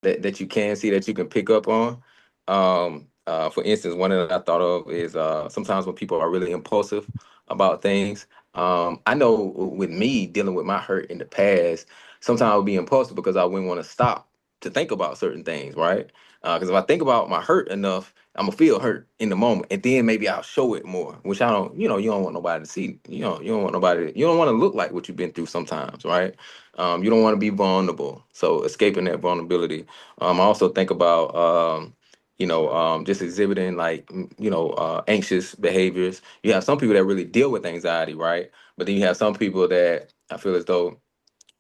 that you can see, that you can pick up on. For instance, one that I thought of is sometimes when people are really impulsive about things. I know with me dealing with my hurt in the past, sometimes I would be impulsive because I wouldn't want to stop to think about certain things, right? Because if I think about my hurt enough, I'm gonna feel hurt in the moment, and then maybe I'll show it more, which I don't. You don't want nobody to see. You don't want nobody. You don't want to look like what you've been through sometimes, right? You don't want to be vulnerable. So escaping that vulnerability. I also think about just exhibiting like anxious behaviors. You have some people that really deal with anxiety, right? But then you have some people that I feel as though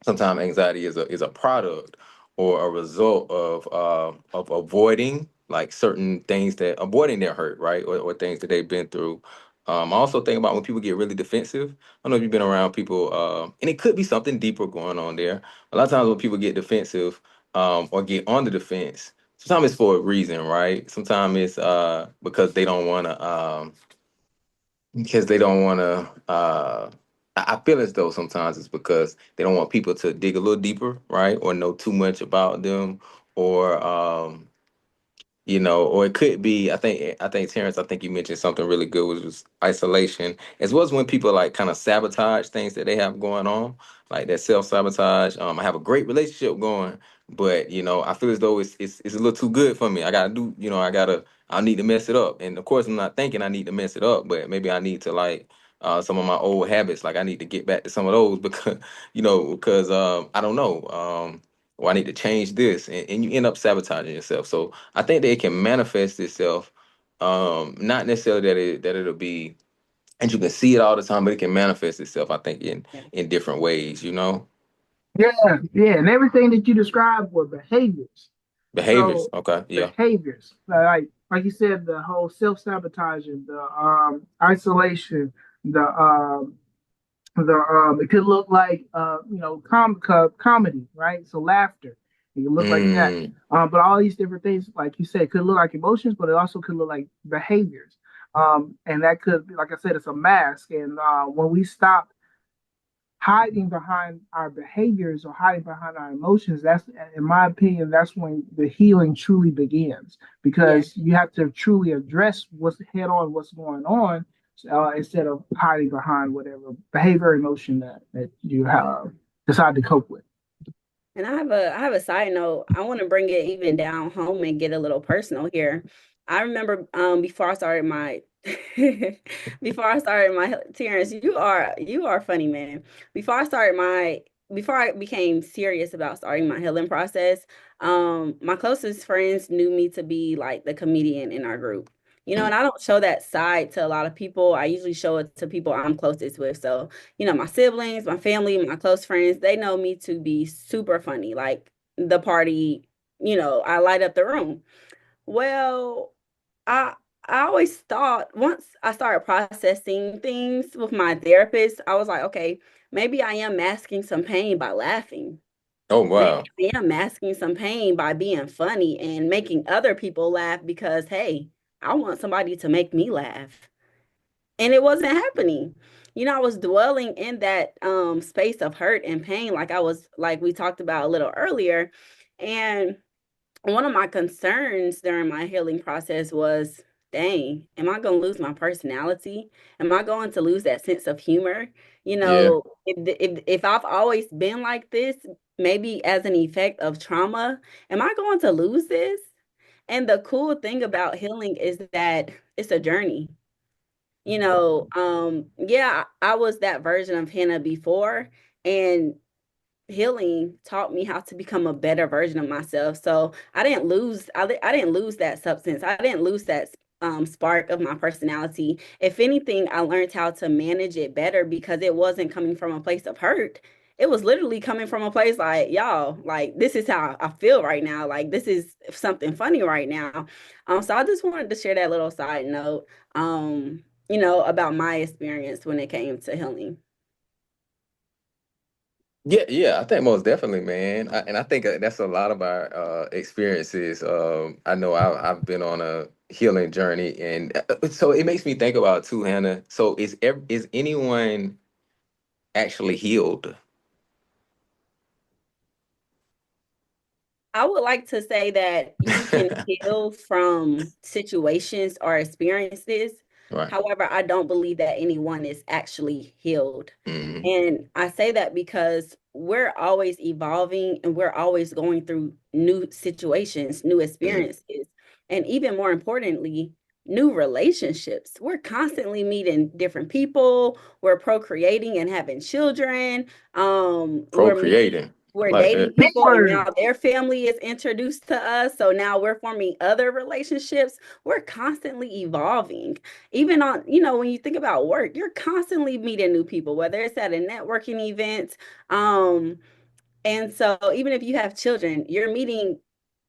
sometimes anxiety is a product or a result of avoiding like certain things, that avoiding their hurt, right, or things that they've been through. I also think about when people get really defensive. I don't know if you've been around people, and it could be something deeper going on there. A lot of times when people get defensive, or get on the defense, sometimes it's for a reason, right? Sometimes it's because they don't want to. Because they don't want to. I feel as though sometimes it's because they don't want people to dig a little deeper, right, or know too much about them, or or it could be. I think Terrence. I think you mentioned something really good, which was isolation, as well as when people like kind of sabotage things that they have going on, like that self sabotage. I have a great relationship going, but I feel as though it's a little too good for me. I gotta do. I need to mess it up, and of course, I'm not thinking I need to mess it up, but maybe I need to like. Some of my old habits, like I need to get back to some of those because, I don't know, or I need to change this, and you end up sabotaging yourself. So I think that it can manifest itself, not necessarily that it'll be, and you can see it all the time, but it can manifest itself, I think, in different ways, Yeah, yeah, and everything that you described were behaviors. behaviors. So Okay, yeah. behaviors, like you said, the whole self-sabotaging, the isolation, the it could look like comedy, right? So laughter, it could look like that. Mm, But all these different things, like you said, could look like emotions, but it also could look like behaviors. And that could be, like I said, it's a mask. And when we stop hiding behind our behaviors or hiding behind our emotions, that's, in my opinion, that's when the healing truly begins, Yeah. because you have to truly address what's head on, what's going on, instead of hiding behind whatever behavior, emotion that you have decide to cope with. And I have a side note. I want to bring it even down home and get a little personal here. I remember before I started my before I started my Terrence, you are funny, man. Before I started my before I became serious about starting my healing process, my closest friends knew me to be like the comedian in our group. mm, And I don't show that side to a lot of people. I usually show it to people I'm closest with. So my siblings, my family, my close friends, they know me to be super funny. Like the party, I light up the room. Well, I I always thought once I started processing things with my therapist, I was like, okay, maybe I am masking some pain by laughing. oh Maybe wow. I am masking some pain by being funny and making other people laugh because, hey, I want somebody to make me laugh, and it wasn't happening. I was dwelling in that space of hurt and pain, like we talked about a little earlier. And one of my concerns during my healing process was, dang, am I going to lose my personality? Am I going to lose that sense of humor? Yeah. If I've always been like this, maybe as an effect of trauma, am I going to lose this? And the cool thing about healing is that it's a journey. Yeah, I was that version of Hannah before, and healing taught me how to become a better version of myself. So I didn't lose that substance. I didn't lose that spark of my personality. If anything, I learned how to manage it better because it wasn't coming from a place of hurt. It was literally coming from a place like, y'all, like this is how I feel right now. Like this is something funny right now. So I just wanted to share that little side note, about my experience when it came to healing. Yeah, yeah, I think most definitely, man. And I think that's a lot of our experiences. I know I've been on a healing journey, and so it makes me think about too, Hannah. So is anyone actually healed? I would like to say that you can heal from situations or experiences. Right. However, I don't believe that anyone is actually healed. Hmm. And I say that because we're always evolving and we're always going through new situations, new Hmm. experiences, and even more importantly, new relationships. We're constantly meeting different people, we're procreating and having children. Procreating. I We're like dating that. Big people and now word. their family is introduced to us. So now we're forming other relationships. We're constantly evolving. Even on, when you think about work, you're constantly meeting new people, whether it's at a networking event. Um, and so even if you have children, you're meeting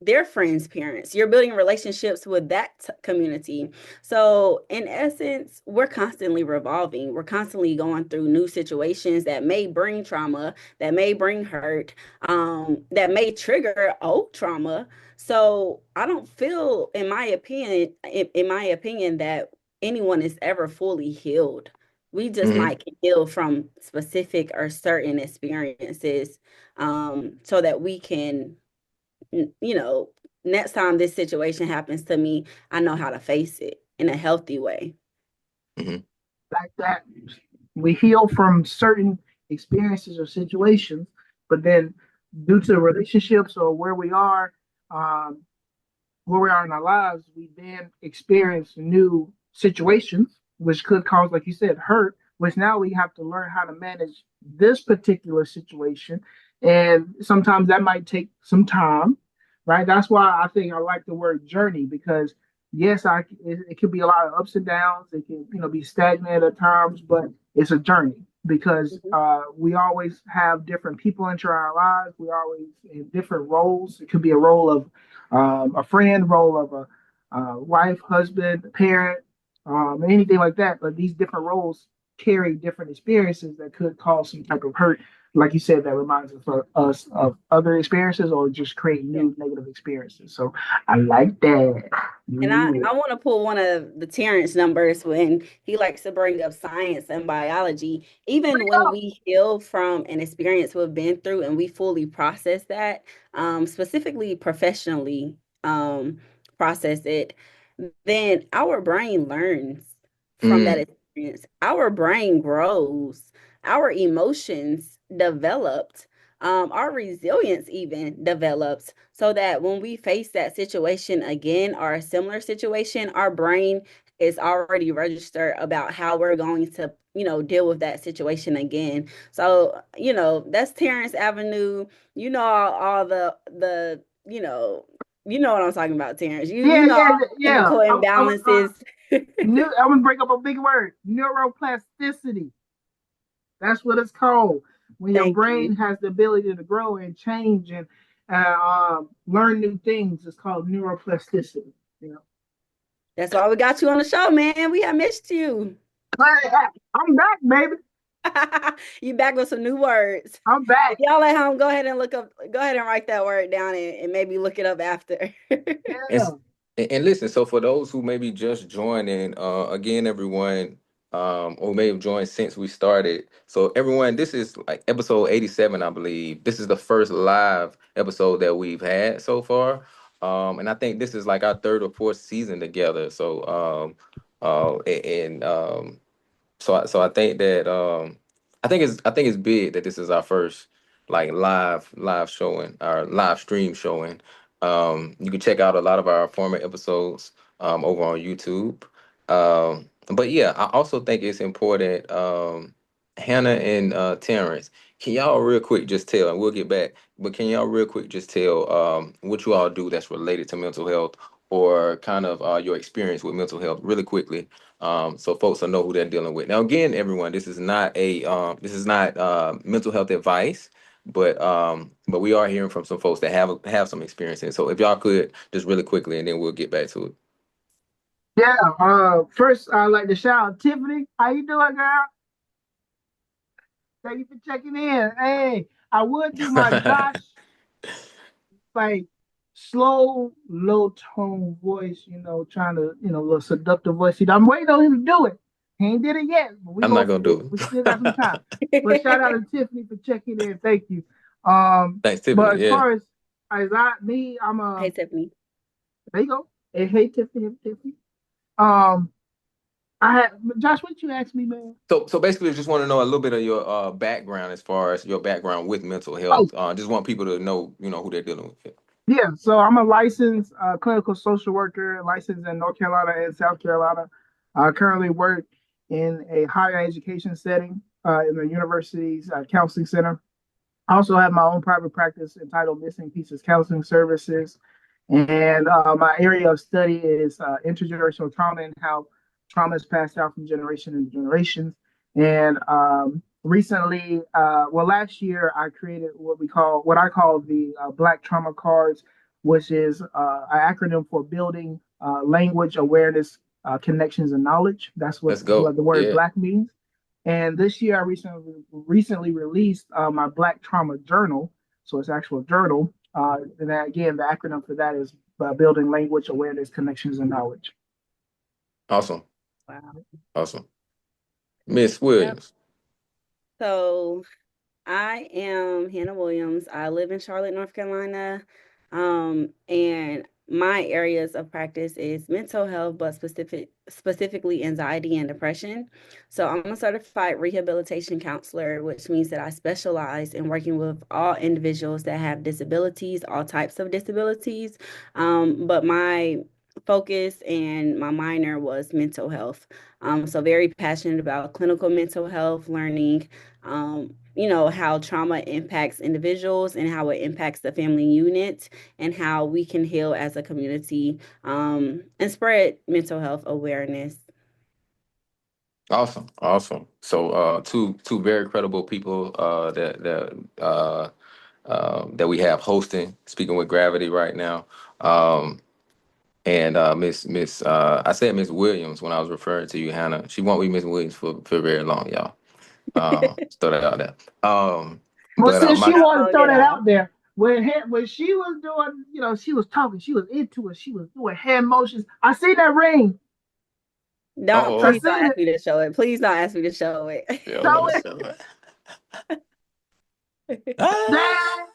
their friends' parents. You're building relationships with that community. So in essence, we're constantly revolving. We're constantly going through new situations that may bring trauma, that may bring hurt, that may trigger old trauma. So I don't feel, in my opinion, that anyone is ever fully healed. We just Hmm. might heal from specific or certain experiences, so that we can, you know, next time this situation happens to me, I know how to face it in a healthy way. Hmm. Like that. We heal from certain experiences or situations, but then due to relationships or um, where we are in our lives, we then experience new situations, which could cause, like you said, hurt, which now we have to learn how to manage this particular situation. And sometimes that might take some time, right? That's why I think I like the word journey because yes, it could be a lot of ups and downs. It can, be stagnant at times, but it's a journey because Mhm. we always have different people enter our lives. We always in different roles. It could be a role of a friend, role of a wife, husband, parent, anything like that. But these different roles carry different experiences that could cause some type of hurt. Like you said, that reminds us of other experiences or just create Yeah. new negative experiences. So I like that. And I, Yeah. I want to pull one of the Terrence numbers when he likes to bring up science and biology. Even when we heal from an experience we've been through and we fully process that, specifically professionally, process it, then our brain learns from that Mm. experience. Our brain grows, our emotions developed, our resilience even develops, so that when we face that situation again or a similar situation, our brain is already registered about how we're going to, deal with that situation again. So, that's Terrence Avenue. All you know what I'm talking about, Terrence. You Yeah, know yeah, all the yeah. chemical imbalances. I'm gonna break up a big word. Neuroplasticity. That's what it's called. When your Thank brain you. has the ability to grow and change and learn new things, it's called neuroplasticity. You know. That's why we got you on the show, man. We have missed you. I'm back, baby. You back with some new words. I'm If back. y'all at home, go ahead and write that word down and maybe look it up after. And, Yeah. and listen, so for those who maybe just joining, again, everyone, or may have joined since we started. So everyone, this is like episode 87, I believe. This is the first live episode that we've had so far. And I think this is like our third or fourth season together. So, and so I think that I think it's big that this is our first like live showing, our live stream showing. You can check out a lot of our former episodes over on YouTube. But yeah, I also think it's important. Hannah and Terrence, can y'all real quick just tell, and we'll get back. But can y'all real quick just tell what you all do that's related to mental health or kind of your experience with mental health really quickly, so folks will know who they're dealing with. Now, again, everyone, this is not mental health advice, but we are hearing from some folks that have some experience in it. So if y'all could just really quickly, and then we'll get back to it. Yeah. First, I'd like to shout out Tiffany. How you doing, girl? Thank you for checking in. Hey, I would do my Josh like slow, low tone voice, trying to, little seductive voice. I'm waiting on him to do it. He ain't did it yet, but I'm not gonna do we still got some it. time. But shout out to Tiffany for checking in. Thank you. Thanks, But Tiffany. as Yeah. far as Is that me? I'm Hey, Tiffany. there you go. Hey, Tiffany, Tiffany. Um, I had Josh. What you asked me, man? So basically, I just want to know a little bit of your background as far as your background with mental Oh, health. Just want people to know, who they're dealing with. yeah. So I'm a licensed clinical social worker, licensed in North Carolina and South Carolina. I currently work in a higher education setting in the university's counseling center. I also have my own private practice entitled Missing Pieces Counseling Services. And my area of study is intergenerational trauma and how trauma is passed down from generation to generation. And recently, well, last year, I created what I call the Black Trauma Cards, which is an acronym for building language, awareness, connections, and knowledge. That's Let's go. what the word Yeah. Black means. And this year, I recently released my Black Trauma Journal. So it's actual journal. And then again, the acronym for that is building language, awareness, connections, and knowledge. Awesome. Wow. Awesome. Miss Yep. Williams. So I am Hannah Williams. I live in Charlotte, North Carolina. And my areas of practice is mental health, but specifically anxiety and depression. So I'm a certified rehabilitation counselor, which means that I specialize in working with all individuals that have disabilities, all types of disabilities. But my focus and my minor was mental health. So very passionate about clinical mental health, learning how trauma impacts individuals and how it impacts the family unit and how we can heal as a community and spread mental health awareness. Awesome. Awesome. So two very credible people that we have hosting, speaking with gravity right now. Um, and Miss I said Miss Williams when I was referring to you, Hannah. She won't be Miss Williams for very long, y'all. Just throw that out there. Well, But since she my Not wanted to long throw at that all. out there, when she was doing, she was talking, she was into it, she was doing hand motions. I see that ring. Don't I oh please don't seen ask it. me to show it. Please don't ask me to show it. yeah, I Show want to it. show it. Ah! Dang.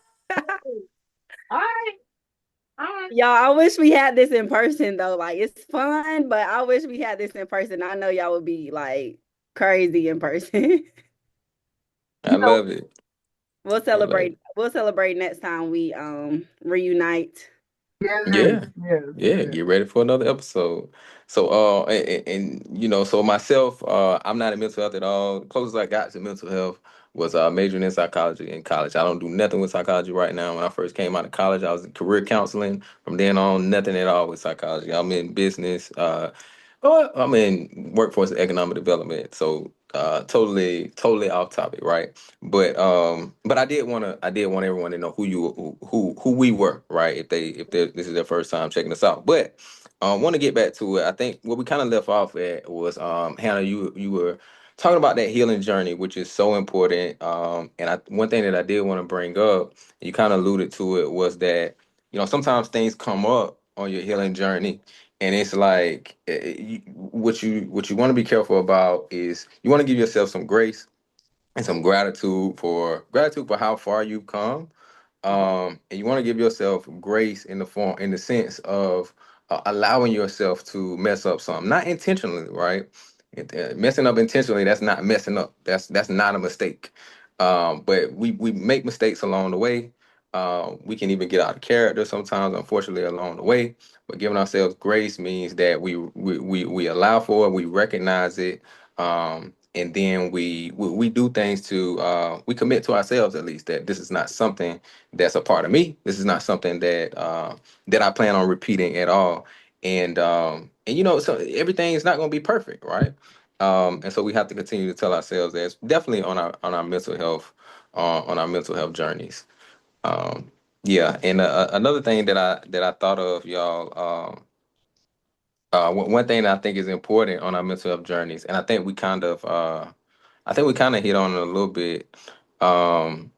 All right. All right. Y'all, I wish we had this in person though. Like it's fun, but I wish we had this in person. I know y'all would be like crazy in person. I You know, love it. We'll I love celebrate. We'll celebrate next time we reunite. Yeah, yes, yes, yeah. yes. Get ready for another episode. So, so myself, I'm not in mental health at all. The closest I got to mental health was majoring in psychology in college. I don't do nothing with psychology right now. When I first came out of college, I was in career counseling. From then on, nothing at all with psychology. I'm in business. I'm in workforce and economic development. So, totally off topic, right? But I did want everyone to know who we were, right? If this is their first time checking us out. But want to get back to it. I think what we kind of left off at was Hannah, you were talking about that healing journey, which is so important. And one thing that I did want to bring up, you kind of alluded to it, was that sometimes things come up on your healing journey, and it's like what you want to be careful about is you want to give yourself some grace and some gratitude for how far you've come, and you want to give yourself grace in the sense of allowing yourself to mess up something, not intentionally, right? Messing up intentionally, that's not messing up. That's not a mistake. But we make mistakes along the way. We can even get out of character sometimes, unfortunately, along the way. But giving ourselves grace means that we allow for it, we recognize it, and then we do things to we commit to ourselves at least that this is not something that's a part of me. This is not something that I plan on repeating at all. And so everything is not going to be perfect, right? And so we have to continue to tell ourselves that it's definitely on our mental health journeys. Um, yeah, and another thing that I thought of, y'all. One thing that I think is important on our mental health journeys, and I think we kind of hit on it a little bit, um,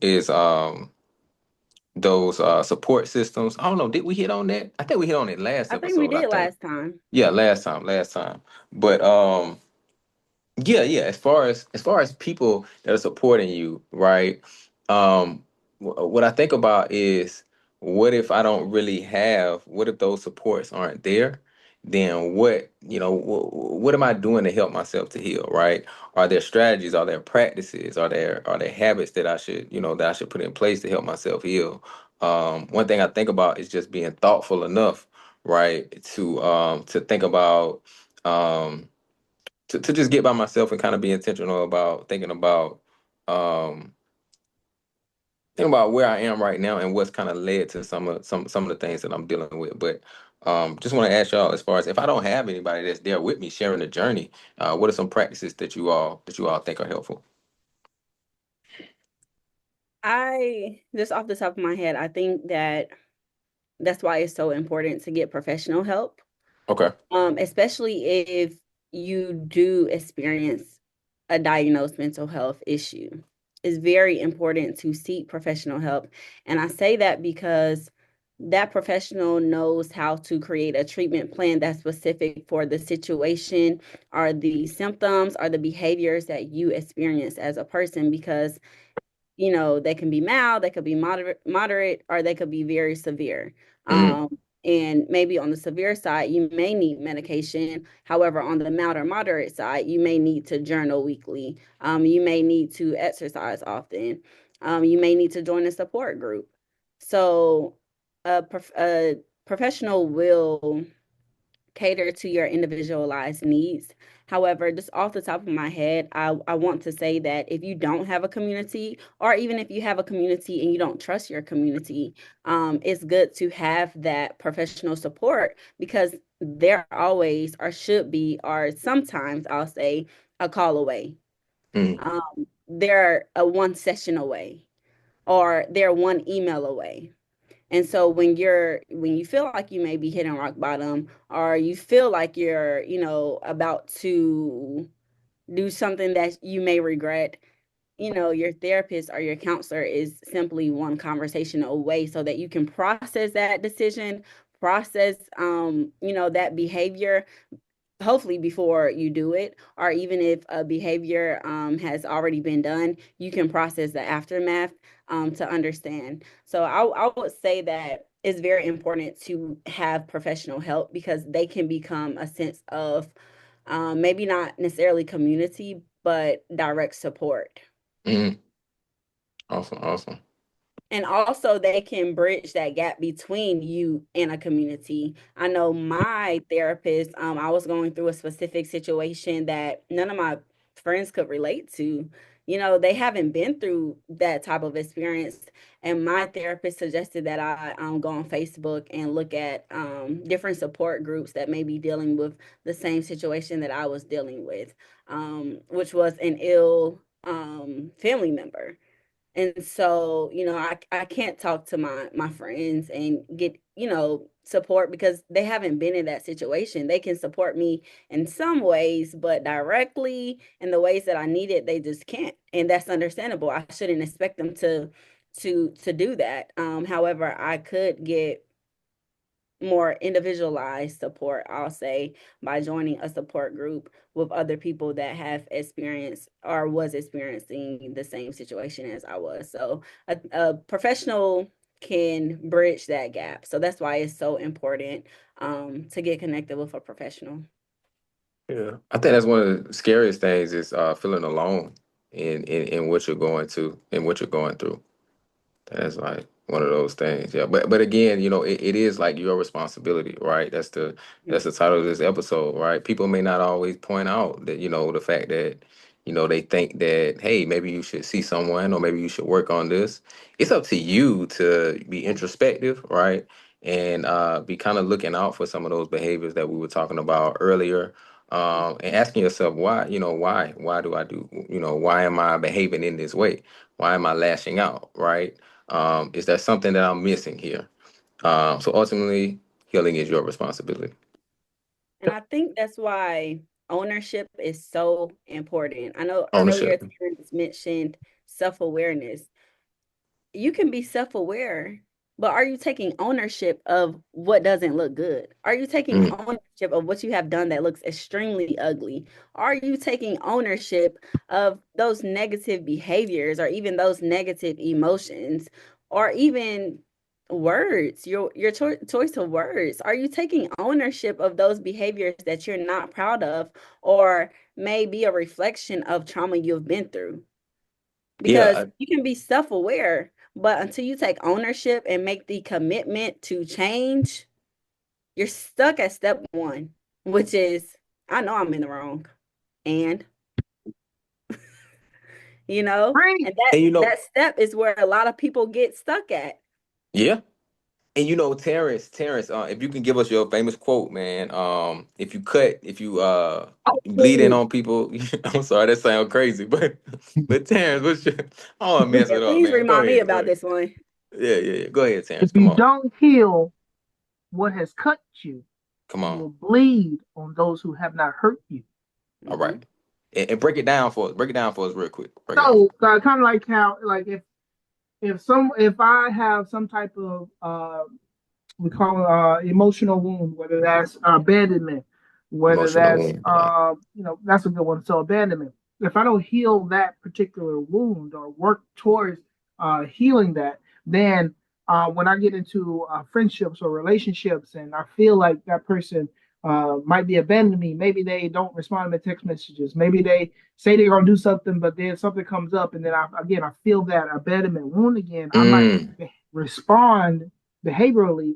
is those support systems. I don't know, did we hit on that? I think we hit on it last I think we episode. I did think, last time. yeah, last time. But yeah, yeah. As far as people that are supporting you, right? Um, what I think about is, what if I don't really have, what if those supports aren't there? Then what, what am I doing to help myself to heal, right? Are there strategies, are there practices, are there habits that I should, that I should put in place to help myself heal? One thing I think about is just being thoughtful enough, right, to think about, um to just get by myself and kind of be intentional about um thinking about where I am right now and what's kind of led to some of the things that I'm dealing with. But just want to ask y'all, as far as if I don't have anybody that's there with me sharing the journey, what are some practices that you all think are helpful? I just off the top of my head, I think that that's why it's so important to get professional help. Okay. Especially if you do experience a diagnosed mental health issue. It's very important to seek professional help. And I say that because that professional knows how to create a treatment plan that's specific for the situation or the symptoms or the behaviors that you experience as a person, because they can be mild, they could be moderate, or they could be very severe. Mm, And maybe on the severe side, you may need medication. However, on the mild or moderate side, you may need to journal weekly. You may need to exercise often. You may need to join a support group. So, a professional will cater to your individualized needs. However, just off the top of my head, I want to say that if you don't have a community, or even if you have a community and you don't trust your community, it's good to have that professional support, because they're always, or should be, or sometimes I'll say, a call away. mm, They're a one session away, or they're one email away. And so when you feel like you may be hitting rock bottom, or you feel like you're, about to do something that you may regret, your therapist or your counselor is simply one conversation away, so that you can process that decision, process that behavior, hopefully before you do it, or even if a behavior has already been done, you can process the aftermath to understand. So I would say that it's very important to have professional help, because they can become a sense of maybe not necessarily community, but direct support. mm. Awesome, awesome. And also, they can bridge that gap between you and a community. I know my therapist, I was going through a specific situation that none of my friends could relate to. They haven't been through that type of experience. And my therapist suggested that I go on Facebook and look at different support groups that may be dealing with the same situation that I was dealing with, which was an ill family member. And so, I can't talk to my friends and get, support, because they haven't been in that situation. They can support me in some ways, but directly in the ways that I need it, they just can't. And that's understandable. I shouldn't expect them to do that. However, I could get more individualized support, I'll say, by joining a support group with other people that have experienced or was experiencing the same situation as I was. So a professional can bridge that gap. So that's why it's so important to get connected with a professional. Yeah, I think that's one of the scariest things is feeling alone in what you're going to and what you're going through. That's like one of those things. Yeah. But again, it is like your responsibility, right? That's the title of this episode, right? People may not always point out that, the fact that, they think that, hey, maybe you should see someone or maybe you should work on this. It's up to you to be introspective, right? And be kind of looking out for some of those behaviors that we were talking about earlier. And asking yourself why do I do, why am I behaving in this way? Why am I lashing out, right? Is there something that I'm missing here? So ultimately, healing is your responsibility. And I think that's why ownership is so important. I know earlier Ownership. Terrence mentioned self-awareness. You can be self-aware, but are you taking ownership of what doesn't look good? Are you taking Mm. ownership of what you have done that looks extremely ugly? Are you taking ownership of those negative behaviors or even those negative emotions or even words, your choice of words? Are you taking ownership of those behaviors that you're not proud of or may be a reflection of trauma you've been through? Because Yeah, you can be self-aware, but until you take ownership and make the commitment to change, you're stuck at step one, which is I know I'm in the wrong. And Great. and that and that step is where a lot of people get stuck at. yeah. And Terrence, if you can give us your famous quote, man. If you bleed in Oh, on people, I'm sorry, that sounds crazy, but Terrence, what's your? I don't want to mess Yeah, it up, please man. Go remind me ahead, go about ahead. this one. Yeah, yeah, yeah. Go ahead, if Terrence. Come you on, don't heal what has cut you, come you on. will bleed on those who have not hurt you. All Hmm. right, and break it down for us. Break it down for us real quick. Break it down. So kind of like how, like if I have some type of we call it emotional wound, whether that's abandonment, whether Emotional that's wound. Yeah. that's a good one. So abandonment. If I don't heal that particular wound or work towards healing that, then when I get into friendships or relationships, and I feel like that person might be abandoning me, maybe they don't respond to my text messages, maybe they say they're gonna do something, but then something comes up, and then I feel that abandonment wound again. I might Mm. respond behaviorally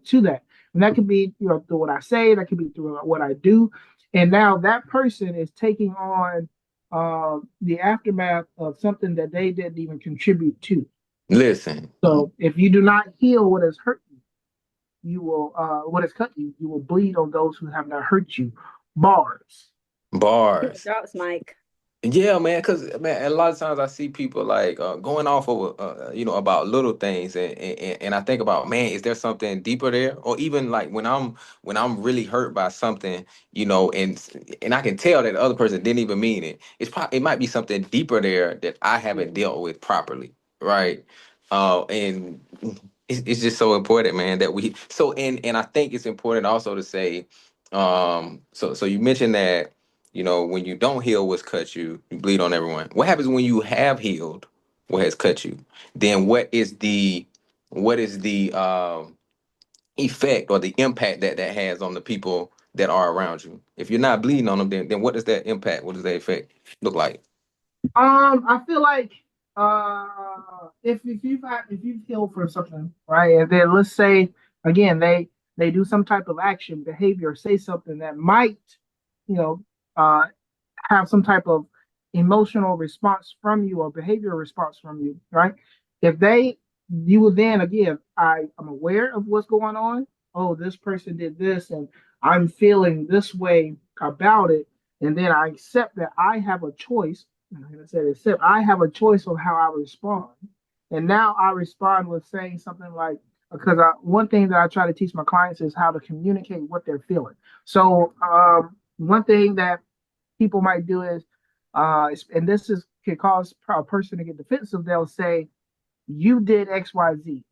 to that. And that could be, through what I say, that could be through what I do. And now that person is taking on the aftermath of something that they didn't even contribute to. Listen, So if you do not heal what has hurt you, you will, what has cut you, you will bleed on those who have not hurt you. Bars. bars. Drops, Mike. Yeah, man, because man, a lot of times I see people like going off of about little things, and I think about, man, is there something deeper there? Or even like when I'm really hurt by something, and I can tell that the other person didn't even mean it. It might be something deeper there that I haven't Mhm. dealt with properly, right? And it's just so important, man, that we and I think it's important also to say, so you mentioned that. When you don't heal what's cut you, you bleed on everyone. What happens when you have healed what has cut you? Then what is the effect or the impact that has on the people that are around you? If you're not bleeding on them, then what does that impact? What does that effect look like? I feel like if you've healed from something, right, and then let's say again they do some type of action, behavior, say something that might, you know, uh, have some type of emotional response from you or behavioral response from you, right? If they, you will then again, I'm aware of what's going on. Oh, this person did this, and I'm feeling this way about it, and then I accept that I have a choice. Like I said, accept I have a choice on how I respond, and now I respond with saying something like, because one thing that I try to teach my clients is how to communicate what they're feeling. So one thing that people might do is, and this is can cause a person to get defensive. They'll say, "You did X, Y, Z."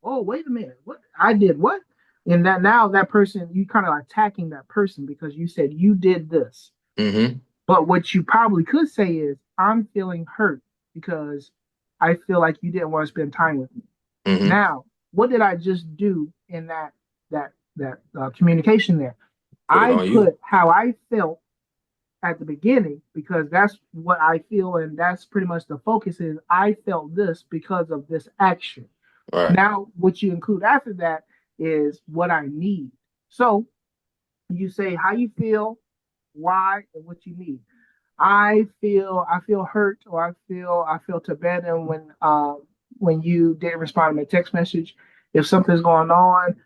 Oh, wait a minute, what? I did what? And that now that person, you kind of attacking that person because you said you did this. Mm-hmm. But what you probably could say is, "I'm feeling hurt because I feel like you didn't want to spend time with me." Mm-hmm. Now, what did I just do in that communication there? Put it I on you. put how I felt at the beginning because that's what I feel, and that's pretty much the focus is I felt this because of this action. Right. Now, what you include after that is what I need. So you say how you feel, why, and what you need. I feel hurt, or I feel abandoned when you didn't respond to my text message. If something's going on,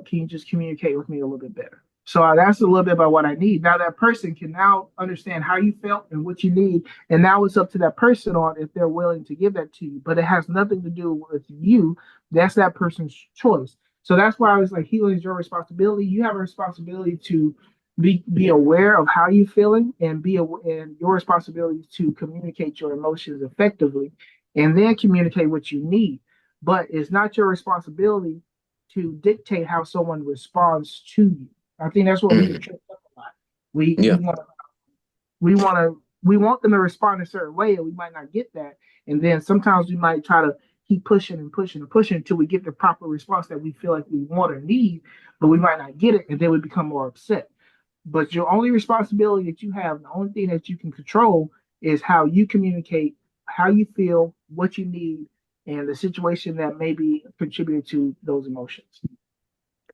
can you just communicate with me a little bit better? So that's a little bit about what I need. Now that person can now understand how you felt and what you need, and now it's up to that person on if they're willing to give that to you. But it has nothing to do with you. That's that person's choice. So that's why I was like, healing is your responsibility. You have a responsibility to be aware of how you're feeling, and and your responsibility to communicate your emotions effectively, and then communicate what you need. but it's not your responsibility to dictate how someone responds to you. I think that's what we get Mhm. tripped up a lot. We we Yeah. want we want them to respond a certain way, and we might not get that. And then sometimes we might try to keep pushing and pushing and pushing until we get the proper response that we feel like we want or need, but we might not get it, and then we become more upset. But your only responsibility that you have, the only thing that you can control is how you communicate, how you feel, what you need, and the situation that may be contributing to those emotions.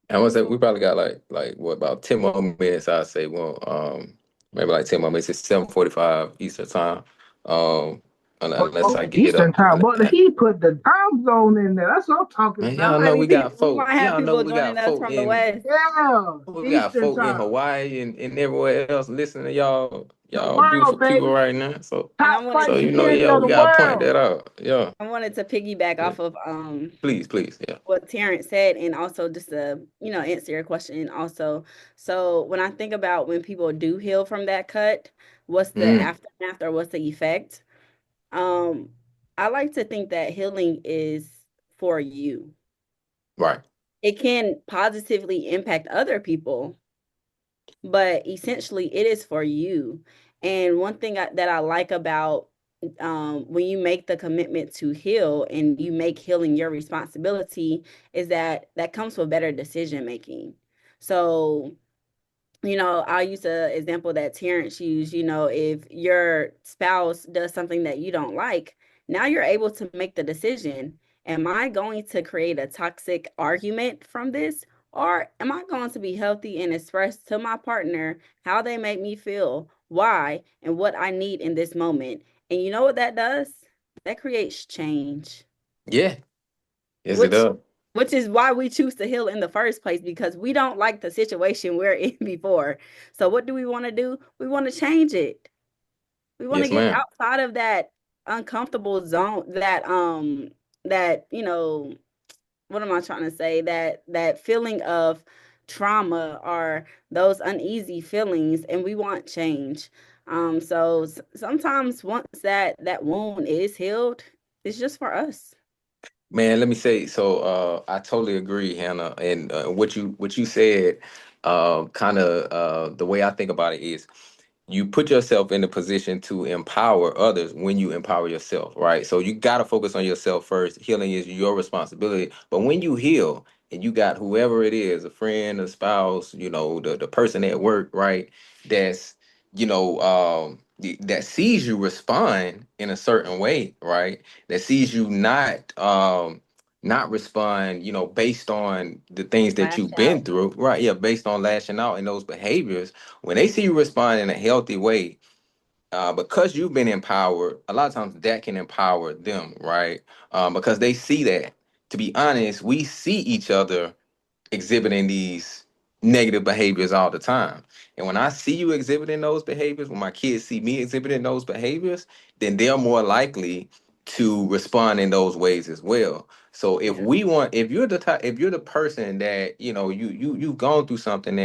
I was say we probably got like what about 10 more minutes? I'd say well, maybe like 10 more minutes. It's 7:45 Eastern time. Um, unless I get Eastern up. time, but he put the time zone in there. That's what I'm talking Man, about. y'all know we got We folk. might have Y'all know people we joining got us folk from the in. West. Yeah, We got Eastern folk in time. Hawaii and everywhere else listening to y'all, The y'all beautiful world, people baby. right now. So, And I Top wanted so flight to you know, security yeah, of we the gotta point world. that out. Yeah, piggyback yeah. off of Please, yeah. what Terrence said, and also just to answer your question. And also, so when I think about when people do heal from that cut, what's the Mm, aftermath or what's the effect? Um, I like to think that healing is for you. right. It can positively impact other people, but essentially it is for you. And one thing that I like about when you make the commitment to heal and you make healing your responsibility is that that comes with better decision making. So I'll use an example that Terrence used. If your spouse does something that you don't like, now you're able to make the decision. Am I going to create a toxic argument from this? Or am I going to be healthy and express to my partner how they make me feel, why, and what I need in this moment? And you know what that does? That creates change, Yeah. Yes, it which does. which is why we choose to heal in the first place, because we don't like the situation we're in before. So what do we want to do? We want to change it. We want to Yes, get ma'am. outside of that uncomfortable zone, that what am I trying to say? That feeling of trauma or those uneasy feelings, and we want change. So sometimes once that wound is healed, it's just for us. Man, let me say so. I totally agree, Hannah, and what you said. Kind of the way I think about it is, you put yourself in a position to empower others when you empower yourself, right? So you got to focus on yourself first. Healing is your responsibility, but when you heal and you got whoever it is, a friend, a spouse, the person at work, right? That's that sees you respond in a certain way, right? That sees you not respond, based on the things that Lash you've been out. through, right? Yeah, based on lashing out in those behaviors. When they see you respond in a healthy way, because you've been empowered, a lot of times that can empower them, right? Because they see that. To be honest, we see each other exhibiting these negative behaviors all the time. And when I see you exhibiting those behaviors, when my kids see me exhibiting those behaviors, then they're more likely to respond in those ways as well. So Yeah. if you're the type, if you're the person that, you've gone through something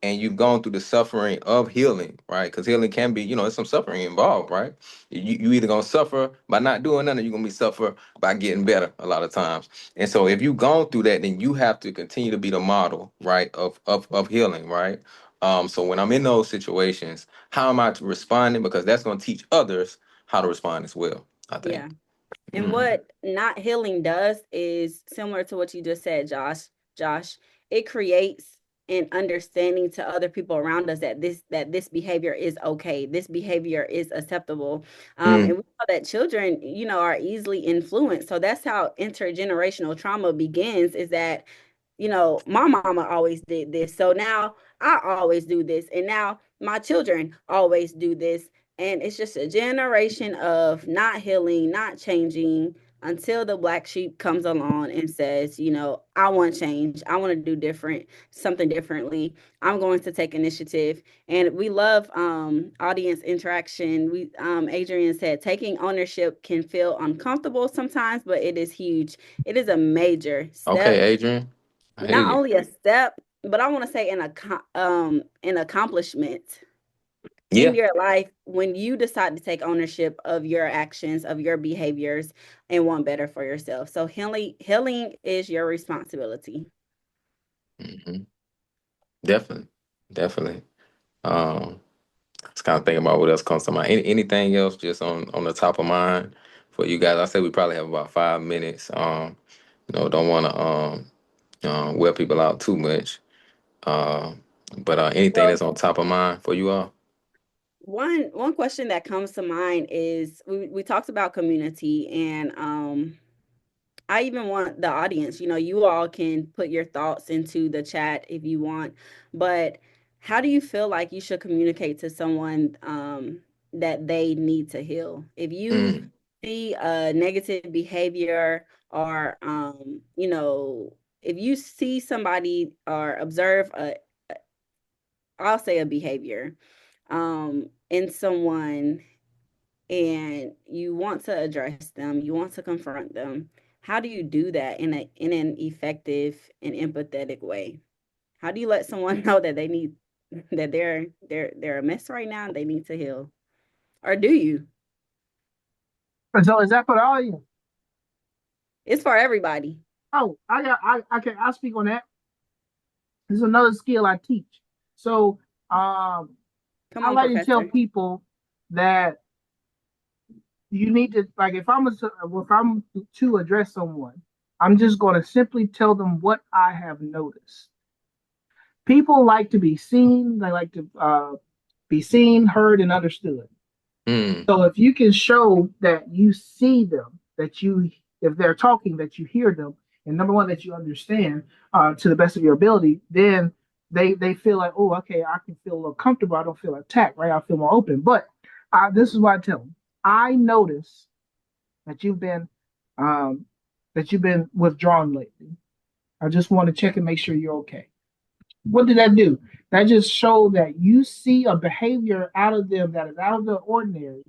and you've gone through the suffering of healing, right? Because healing can be, there's some suffering involved, right? You either gonna suffer by not doing nothing, or you're gonna be suffer by getting better a lot of times. And so if you've gone through that, then you have to continue to be the model, right, of healing, right? So when I'm in those situations, how am I to responding? Because that's going to teach others how to respond as well, I Yeah. think. And Mhm. what not healing does is similar to what you just said, Josh. Josh, it creates an understanding to other people around us that this behavior is okay. This behavior is acceptable. And Mm. we know that children, are easily influenced. So that's how intergenerational trauma begins, is that my mama always did this. So now I always do this. And now my children always do this. And it's just a generation of not healing, not changing until the black sheep comes along and says, I want change. I want to do something differently. I'm going to take initiative. And we love audience interaction. Adrian said taking ownership can feel uncomfortable sometimes, but it is huge. It is a major Okay, step, Adrian, I hear not you. only a step, but I want to say an accomplishment. in Yeah. your life when you decide to take ownership of your actions, of your behaviors, and want better for yourself. So healing is your responsibility. Hmm. Definitely. Definitely. Um, just kind of thinking about what else comes to mind. Anything else just on the top of mind for you guys? I said we probably have about 5 minutes. Don't want to wear people out too much. But anything Well, that's on top of mind for you all? one question that comes to mind is we talked about community, and I even want the audience, you all can put your thoughts into the chat if you want, but how do you feel like you should communicate to someone that they need to heal? If you Mm, see a negative behavior, or if you see somebody or observe I'll say a behavior in someone, and you want to address them, you want to confront them, how do you do that in an effective and empathetic way? How do you let someone know that they need that they're a mess right now and they need to heal? Or do you? So is that for the audience? It's for everybody. Oh, I'll speak on that. This is another skill I teach. So Come I on, like to tell professor. people that you need to, like, if I'm to address someone, I'm just going to simply tell them what I have noticed. People like to be seen. They like to be seen, heard, and understood. mm, So if you can show that you see them, if they're talking, that you hear them, and number one, that you understand to the best of your ability, then they feel like, oh, okay, I can feel a little comfortable. I don't feel attacked, right? I feel more open. But this is what I tell them. I notice that um, you've been withdrawn lately. I just want to check and make sure you're okay. What did that do? That just showed that you see a behavior out of them that is out of the ordinary,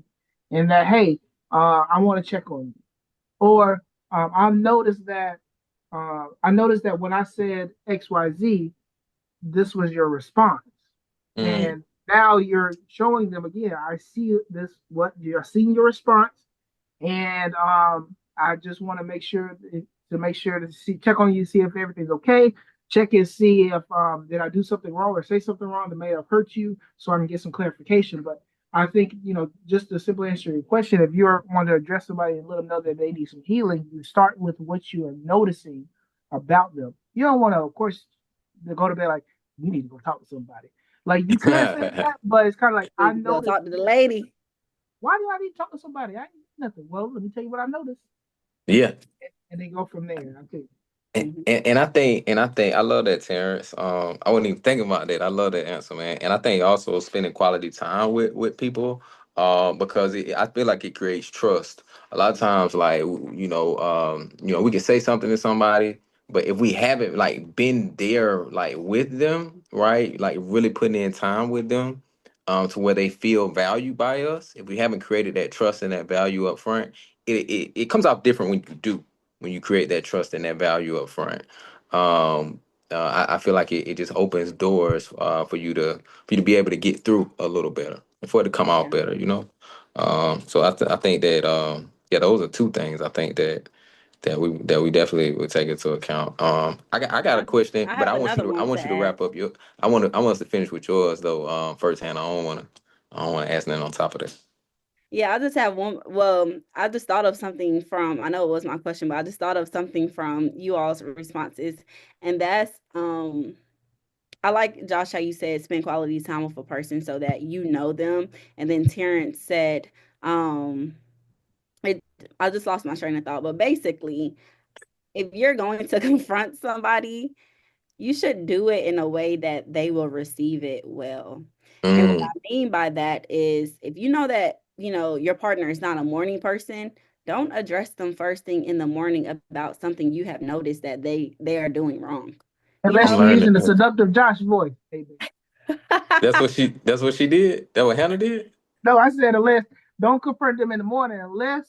and that, hey, I want to check on you. Or I noticed that when I said XYZ, this was your response, mm, and now you're showing them again. I see this. What you're seeing your response, and I just want to make sure to see check on you, see if everything's okay. Check and see if did I do something wrong or say something wrong that may have hurt you, so I can get some clarification. But I think just to simply answer your question, if you're want to address somebody and let them know that they need some healing, you start with what you are noticing about them. You don't want to, of course, to go to bed like you need to go talk to somebody. Like you could say that, but it's kind of like I Need to go noticed talk to the this. lady. Why do I need to talk to somebody? I ain't nothing. Well, let me tell you what I noticed, yeah. and then go from there. I think. Mhm. And I think I love that, Terrence. I wasn't even thinking about that. I love that answer, man. And I think also spending quality time with people, because I feel like it creates trust. A lot of times, like we can say something to somebody, but if we haven't like been there, like with them, right, like really putting in time with them, to where they feel valued by us, if we haven't created that trust and that value up front, it comes out different when you do, when you create that trust and that value up front. Um, I feel like it just opens doors for you to be able to get through a little better and for it to come out Yeah. better. So I think that yeah, those are two things I think that we definitely would take into account. I got a question, I but have I want you another to I one to want you to add. wrap up your I want us to finish with yours though, firsthand. I don't want to ask nothing on top of that. Yeah, I just have one. Well, I just thought of something from, I know it was my question, but I just thought of something from you all's responses. And that's, I like Josh, how you said spend quality time with a person so that you know them. And then Terrence said, um, it, I just lost my train of thought, but basically, if you're going to confront somebody, you should do it in a way that they will receive it well. And what Mm, I mean by that is if you know that, your partner is not a morning person, don't address them first thing in the morning about something you have noticed that they are doing wrong. You Unless know? you're learn using the it. seductive Josh voice. Hey, man. That's what she did. That what Hannah did. No, I said unless don't confront them in the morning unless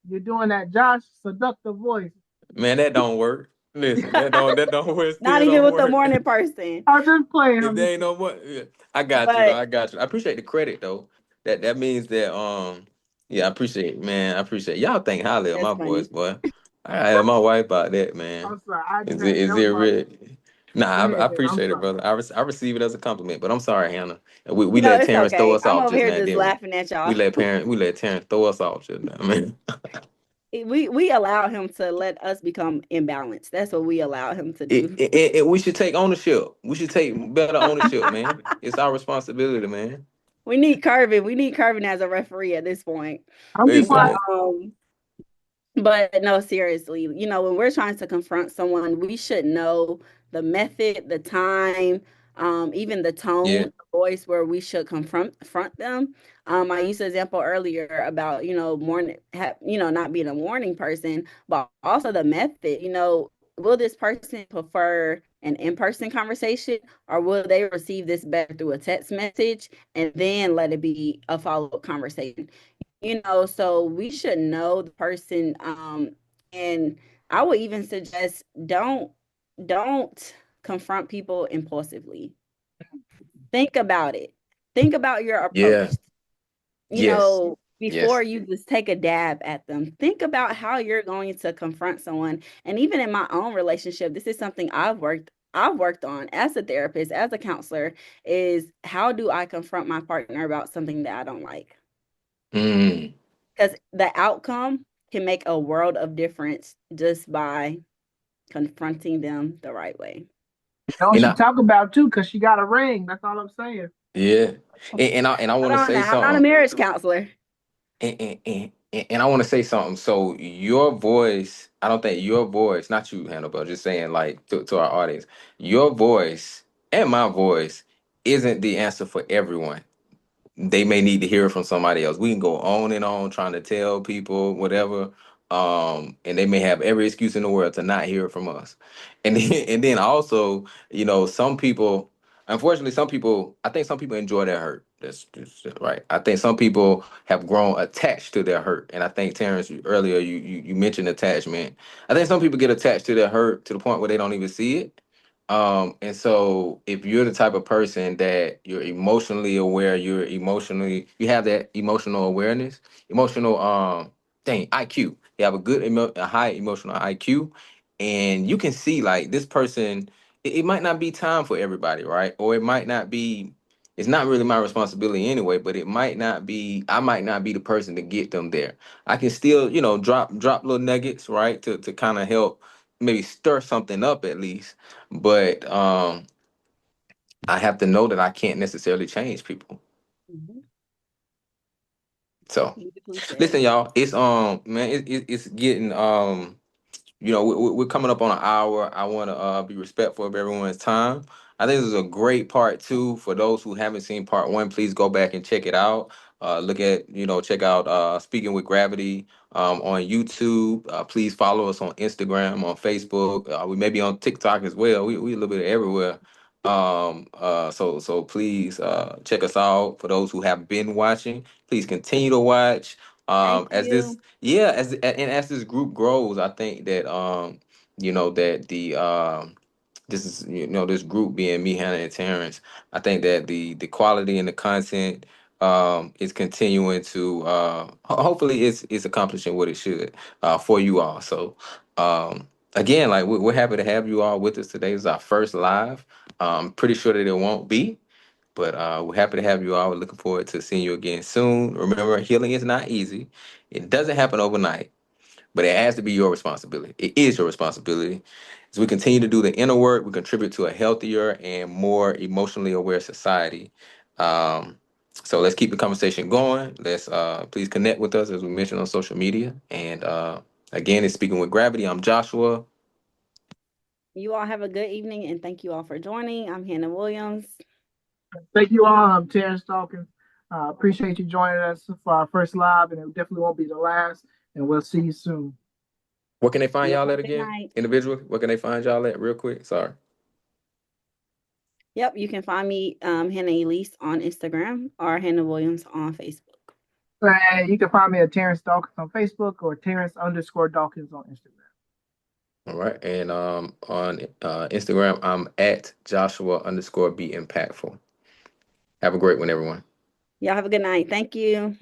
you're doing that Josh seductive voice. Man, that don't work. Listen, that don't wear Not still even don't with the work. morning person. I'm just playing. If I'm just they ain't no playing. more, yeah, I got you though. But I got you. I appreciate the credit though. That means that yeah, I appreciate it, man. I appreciate y'all think highly of that's my voice, funny. boy. I have my wife about that, man. I'm sorry. I just Is had it that is it was my real? Nah, go I ahead, man. I'm appreciate it, sorry. brother. I receive it as a compliment, but I'm sorry, Hannah. We No, let it's Terrence throw okay. us I'm off over just here now, just didn't we? laughing at y'all. We let Terrence throw us off just now, man. We allow him to let us become imbalanced. That's what we allow him to do. We should take ownership. We should take better ownership, man. It's our responsibility, man. We need Curvin. We need Curvin as a referee at this point. I'm be Listen, But quiet. man. but no, seriously, when we're trying to confront someone, we should know the method, the time, even the tone, Yeah, the voice where we should confront them. I used an example earlier about, not being a morning person, but also the method. Will this person prefer an in-person conversation, or will they receive this better through a text message and then let it be a follow-up conversation? So we should know the person. And I would even suggest don't confront people impulsively. Think about it. Think about your approach. yeah, yes, Before yes. you just take a dab at them, think about how you're going to confront someone. And even in my own relationship, this is something I've worked on as a therapist, as a counselor, is how do I confront my partner about something that I don't like? Mm. Because the outcome can make a world of difference just by confronting them the right way. Know what And she I, talk about too, cause she got a ring. That's all I'm saying. yeah, and I Hold want to on say now, I'm not a something. marriage counselor. And I want to say something. So your voice, I don't think your voice, not you, Hannah, but just saying like to our audience, your voice and my voice isn't the answer for everyone. They may need to hear it from somebody else. We can go on and on trying to tell people whatever, and they may have every excuse in the world to not hear it from us. And then also, some people, unfortunately, I think some people enjoy their hurt. That's right. I think some people have grown attached to their hurt, and I think Terrence earlier you mentioned attachment. I think some people get attached to their hurt to the point where they don't even see it. And so if you're the type of person that you're emotionally aware, you have that emotional awareness, emotional, IQ. You have a high emotional IQ, and you can see like this person, it might not be time for everybody, right? Or it might not be, it's not really my responsibility anyway, but I might not be the person to get them there. I can still, drop little nuggets, right? To kind of help maybe stir something up at least, but I have to know that I can't necessarily change people. Mhm. So Beautifully said. listen, y'all, it's man, it's getting we're coming up on an hour. I want to be respectful of everyone's time. I think this is a great part two. For those who haven't seen part one, please go back and check it out. Check out Speaking with Gravity on YouTube. Please follow us on Instagram, on Facebook. We may be on TikTok as well. We a little bit everywhere. So please check us out. For those who have been watching, please continue to watch. Thank As this you. Yeah, as this group grows, I think that that the this is this group being me, Hannah, and Terrence. I think that the quality and the content is continuing to hopefully it's accomplishing what it should for you all. So again, like we're happy to have you all with us today. This is our first live. Pretty sure that it won't be. But we're happy to have you all. We're looking forward to seeing you again soon. Remember, healing is not easy. It doesn't happen overnight, but it has to be your responsibility. It is your responsibility. As we continue to do the inner work, we contribute to a healthier and more emotionally aware society. Um, so let's keep the conversation going. Let's please connect with us as we mentioned on social media. And again, it's Speaking with Gravity. I'm Joshua. You all have a good evening, and thank you all for joining. I'm Hannah Williams. Thank you all. I'm Terrence Dawkins. Appreciate you joining us for our first live, and it definitely won't be the last. And we'll see you soon. Where can they find You y'all have at a good again? night. Individually, where can they find y'all at real quick? Sorry. Yep, you can find me, Hannah Elise, on Instagram or Hannah Williams on Facebook. And you can find me at Terrence Dawkins on Facebook or Terrence_Dawkins on Instagram. All right. And on Instagram, I'm at Joshua _ be impactful. Have a great one, everyone. Y'all have a good night. Thank you.